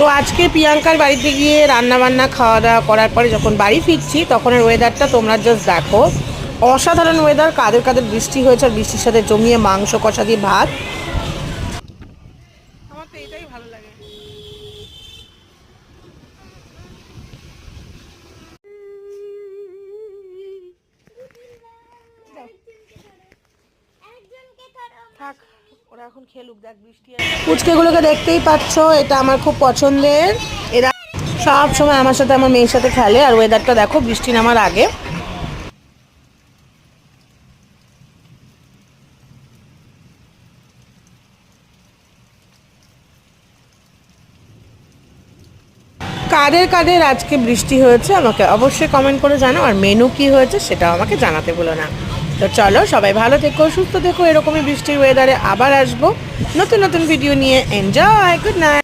তো আজকে প্রিয়াঙ্কার বাড়িতে গিয়ে রান্নাবান্না খাওয়া দাওয়া করার পরে যখন বাড়ি ফিরছি তখনের ওয়েদারটা তোমরা জাস্ট দেখো, অসাধারণ ওয়েদার। কাদের কাদের বৃষ্টি হয়েছে, আর বৃষ্টির সাথে জমিয়ে মাংস কষা দিয়ে ভাত। আমার তো এটাই ভালো লাগে। থাক, ওরা এখন খেলুক। দেখ বৃষ্টি পুচকেগুলোকে দেখতেই পাচ্ছ, এটা আমার খুব পছন্দের। এরা সব সময় আমার সাথে আমার মেয়ের সাথে খেলে। আর ওয়েদারটা দেখো বৃষ্টি নামার আগে। কাদের কাদের আজকে বৃষ্টি হয়েছে আমাকে অবশ্যই কমেন্ট করে জানাও, আর মেনু কি হয়েছে সেটাও আমাকে জানাতে ভুলো না। তো চলো, সবাই ভালো থেকো, সুস্থ থেকো। এরকমই বৃষ্টির ওয়েদারে আবার আসবো নতুন নতুন ভিডিও নিয়ে। Enjoy, good night.